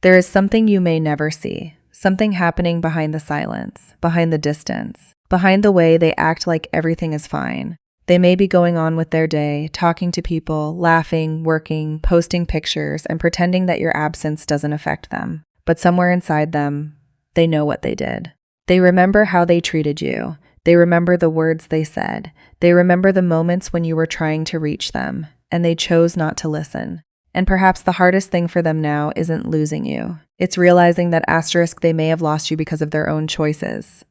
There is something you may never see, something happening behind the silence, behind the distance, behind the way they act like everything is fine. They may be going on with their day, talking to people, laughing, working, posting pictures, and pretending that your absence doesn't affect them. But somewhere inside them, they know what they did. They remember how they treated you. They remember the words they said. They remember the moments when you were trying to reach them, and they chose not to listen. And perhaps the hardest thing for them now isn't losing you. It's realizing that * they may have lost you because of their own choices.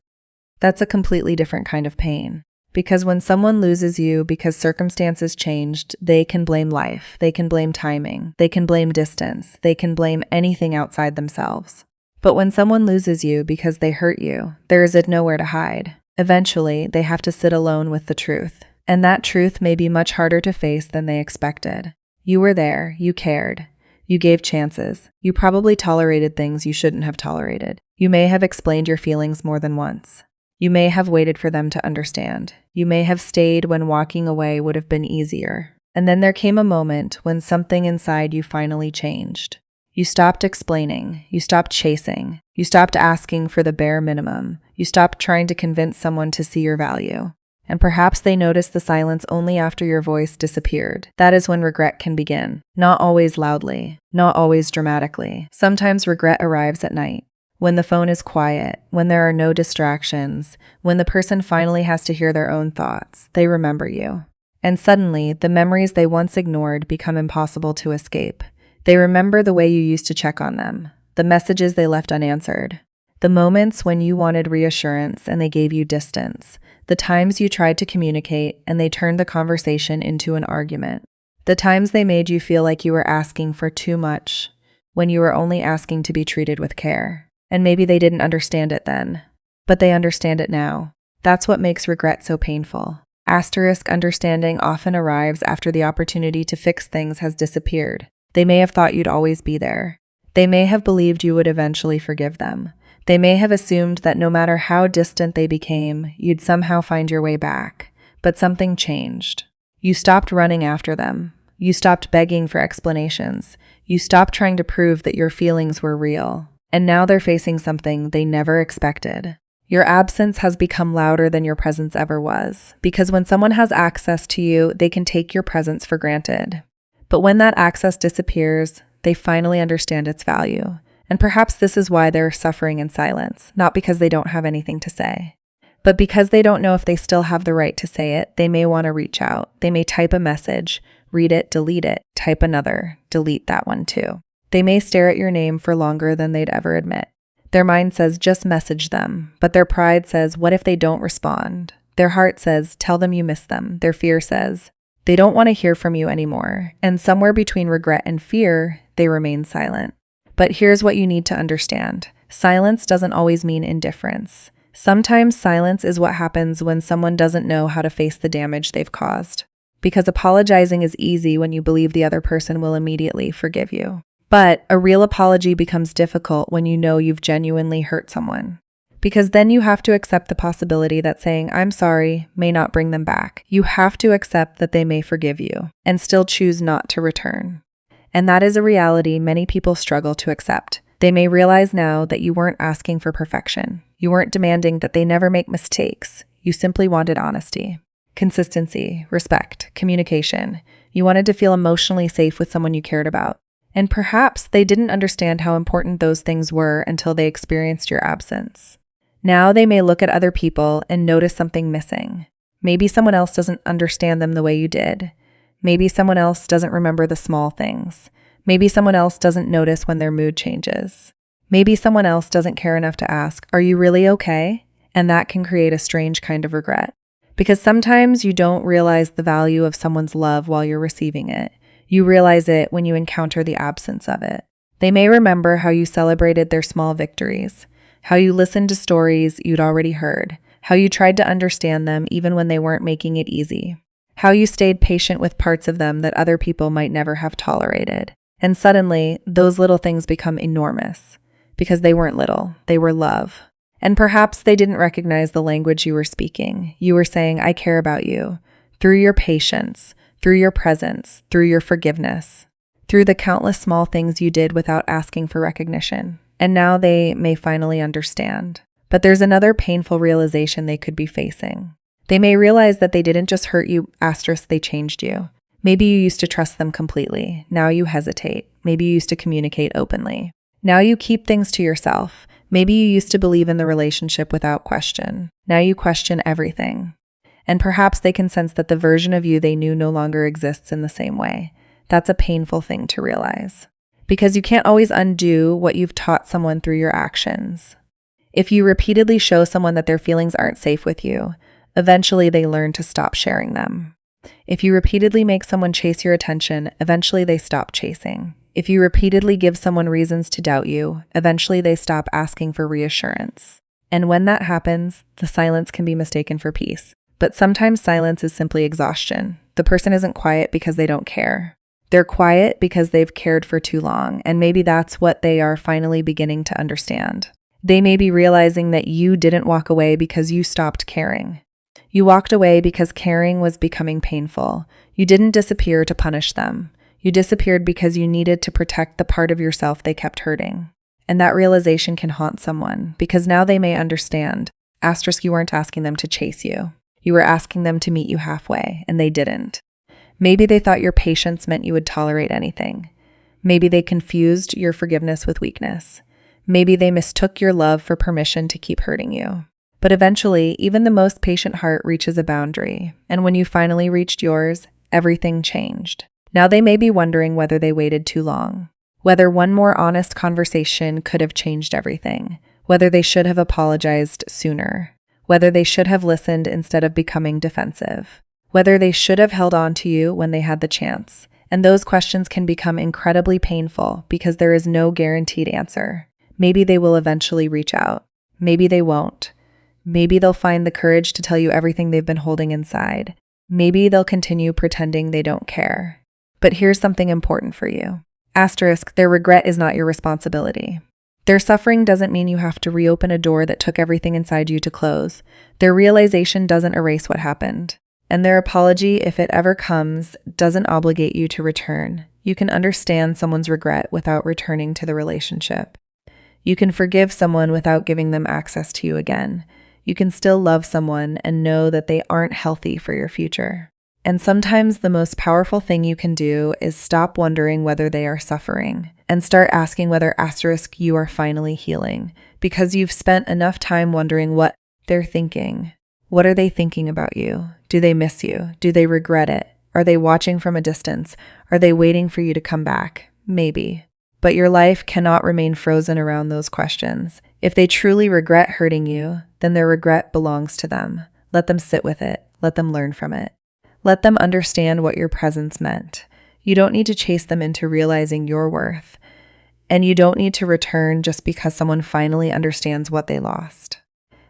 That's a completely different kind of pain. Because when someone loses you because circumstances changed, they can blame life, they can blame timing, they can blame distance, they can blame anything outside themselves. But when someone loses you because they hurt you, there is nowhere to hide. Eventually, they have to sit alone with the truth. And that truth may be much harder to face than they expected. You were there, you cared, you gave chances, you probably tolerated things you shouldn't have tolerated. You may have explained your feelings more than once. You may have waited for them to understand. You may have stayed when walking away would have been easier. And then there came a moment when something inside you finally changed. You stopped explaining. You stopped chasing. You stopped asking for the bare minimum. You stopped trying to convince someone to see your value. And perhaps they noticed the silence only after your voice disappeared. That is when regret can begin. Not always loudly, not always dramatically. Sometimes regret arrives at night. When the phone is quiet, when there are no distractions, when the person finally has to hear their own thoughts, they remember you. And suddenly, the memories they once ignored become impossible to escape. They remember the way you used to check on them, the messages they left unanswered, the moments when you wanted reassurance and they gave you distance, the times you tried to communicate and they turned the conversation into an argument, the times they made you feel like you were asking for too much when you were only asking to be treated with care. And maybe they didn't understand it then, but they understand it now. That's what makes regret so painful. Understanding often arrives after the opportunity to fix things has disappeared. They may have thought you'd always be there. They may have believed you would eventually forgive them. They may have assumed that no matter how distant they became, you'd somehow find your way back. But something changed. You stopped running after them. You stopped begging for explanations. You stopped trying to prove that your feelings were real. And now they're facing something they never expected. Your absence has become louder than your presence ever was, because when someone has access to you, they can take your presence for granted. But when that access disappears, they finally understand its value. And perhaps this is why they're suffering in silence, not because they don't have anything to say, but because they don't know if they still have the right to say it. They may want to reach out. They may type a message, read it, delete it, type another, delete that one too. They may stare at your name for longer than they'd ever admit. Their mind says, just message them. But their pride says, what if they don't respond? Their heart says, tell them you miss them. Their fear says, they don't want to hear from you anymore. And somewhere between regret and fear, they remain silent. But here's what you need to understand. Silence doesn't always mean indifference. Sometimes silence is what happens when someone doesn't know how to face the damage they've caused. Because apologizing is easy when you believe the other person will immediately forgive you. But a real apology becomes difficult when you know you've genuinely hurt someone. Because then you have to accept the possibility that saying, I'm sorry, may not bring them back. You have to accept that they may forgive you and still choose not to return. And that is a reality many people struggle to accept. They may realize now that you weren't asking for perfection. You weren't demanding that they never make mistakes. You simply wanted honesty, consistency, respect, communication. You wanted to feel emotionally safe with someone you cared about. And perhaps they didn't understand how important those things were until they experienced your absence. Now they may look at other people and notice something missing. Maybe someone else doesn't understand them the way you did. Maybe someone else doesn't remember the small things. Maybe someone else doesn't notice when their mood changes. Maybe someone else doesn't care enough to ask, are you really okay? And that can create a strange kind of regret. Because sometimes you don't realize the value of someone's love while you're receiving it. You realize it when you encounter the absence of it. They may remember how you celebrated their small victories, how you listened to stories you'd already heard, how you tried to understand them even when they weren't making it easy, how you stayed patient with parts of them that other people might never have tolerated. And suddenly, those little things become enormous, because they weren't little, they were love. And perhaps they didn't recognize the language you were speaking. You were saying, I care about you, through your patience, through your presence, through your forgiveness, through the countless small things you did without asking for recognition. And now they may finally understand. But there's another painful realization they could be facing. They may realize that they didn't just hurt you, * they changed you. Maybe you used to trust them completely. Now you hesitate. Maybe you used to communicate openly. Now you keep things to yourself. Maybe you used to believe in the relationship without question. Now you question everything. And perhaps they can sense that the version of you they knew no longer exists in the same way. That's a painful thing to realize. Because you can't always undo what you've taught someone through your actions. If you repeatedly show someone that their feelings aren't safe with you, eventually they learn to stop sharing them. If you repeatedly make someone chase your attention, eventually they stop chasing. If you repeatedly give someone reasons to doubt you, eventually they stop asking for reassurance. And when that happens, the silence can be mistaken for peace. But sometimes silence is simply exhaustion. The person isn't quiet because they don't care. They're quiet because they've cared for too long, and maybe that's what they are finally beginning to understand. They may be realizing that you didn't walk away because you stopped caring. You walked away because caring was becoming painful. You didn't disappear to punish them. You disappeared because you needed to protect the part of yourself they kept hurting. And that realization can haunt someone, because now they may understand. * you weren't asking them to chase you. You were asking them to meet you halfway, and they didn't. Maybe they thought your patience meant you would tolerate anything. Maybe they confused your forgiveness with weakness. Maybe they mistook your love for permission to keep hurting you. But eventually, even the most patient heart reaches a boundary, and when you finally reached yours, everything changed. Now they may be wondering whether they waited too long, whether one more honest conversation could have changed everything, whether they should have apologized sooner, whether they should have listened instead of becoming defensive, whether they should have held on to you when they had the chance. And those questions can become incredibly painful because there is no guaranteed answer. Maybe they will eventually reach out. Maybe they won't. Maybe they'll find the courage to tell you everything they've been holding inside. Maybe they'll continue pretending they don't care. But here's something important for you. * their regret is not your responsibility. Their suffering doesn't mean you have to reopen a door that took everything inside you to close. Their realization doesn't erase what happened. And their apology, if it ever comes, doesn't obligate you to return. You can understand someone's regret without returning to the relationship. You can forgive someone without giving them access to you again. You can still love someone and know that they aren't healthy for your future. And sometimes the most powerful thing you can do is stop wondering whether they are suffering and start asking whether * you are finally healing, because you've spent enough time wondering what they're thinking. What are they thinking about you? Do they miss you? Do they regret it? Are they watching from a distance? Are they waiting for you to come back? Maybe. But your life cannot remain frozen around those questions. If they truly regret hurting you, then their regret belongs to them. Let them sit with it. Let them learn from it. Let them understand what your presence meant. You don't need to chase them into realizing your worth. And you don't need to return just because someone finally understands what they lost.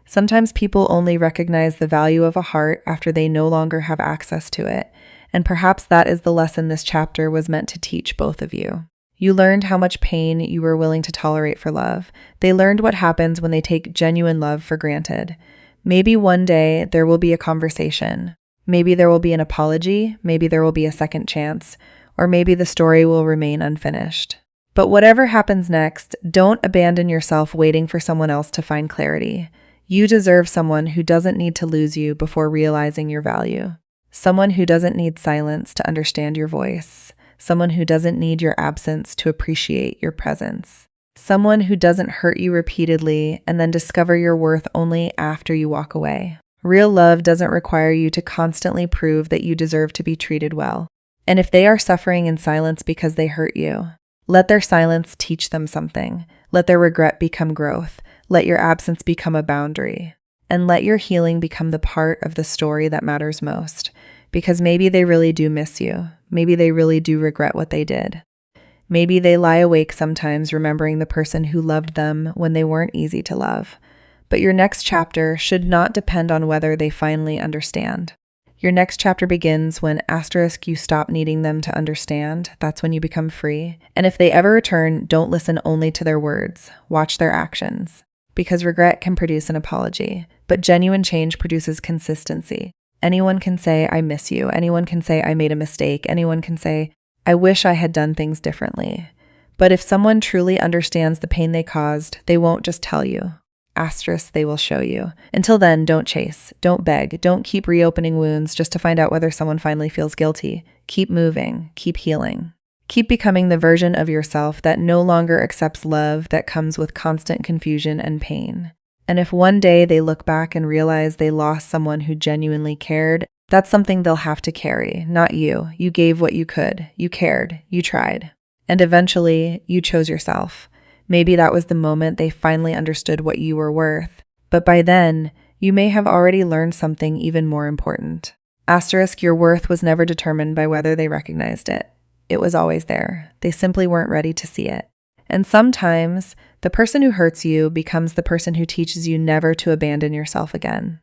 Sometimes people only recognize the value of a heart after they no longer have access to it. And perhaps that is the lesson this chapter was meant to teach both of you. You learned how much pain you were willing to tolerate for love. They learned what happens when they take genuine love for granted. Maybe one day there will be a conversation. Maybe there will be an apology. Maybe there will be a second chance. Or maybe the story will remain unfinished. But whatever happens next, don't abandon yourself waiting for someone else to find clarity. You deserve someone who doesn't need to lose you before realizing your value. Someone who doesn't need silence to understand your voice. Someone who doesn't need your absence to appreciate your presence. Someone who doesn't hurt you repeatedly and then discover your worth only after you walk away. Real love doesn't require you to constantly prove that you deserve to be treated well. And if they are suffering in silence because they hurt you, let their silence teach them something. Let their regret become growth. Let your absence become a boundary. And let your healing become the part of the story that matters most. Because maybe they really do miss you. Maybe they really do regret what they did. Maybe they lie awake sometimes remembering the person who loved them when they weren't easy to love. But your next chapter should not depend on whether they finally understand. Your next chapter begins when * you stop needing them to understand. That's when you become free. And if they ever return, don't listen only to their words. Watch their actions. Because regret can produce an apology, but genuine change produces consistency. Anyone can say, I miss you. Anyone can say, I made a mistake. Anyone can say, I wish I had done things differently. But if someone truly understands the pain they caused, they won't just tell you. Asterisk, they will show you. Until then, don't chase, don't beg, don't keep reopening wounds just to find out whether someone finally feels guilty. Keep moving, keep healing. Keep becoming the version of yourself that no longer accepts love that comes with constant confusion and pain. And if one day they look back and realize they lost someone who genuinely cared, that's something they'll have to carry, not you. You gave what you could. You cared. You tried. And eventually, you chose yourself. Maybe that was the moment they finally understood what you were worth. But by then, you may have already learned something even more important. Asterisk, your worth was never determined by whether they recognized it. It was always there. They simply weren't ready to see it. And sometimes, the person who hurts you becomes the person who teaches you never to abandon yourself again.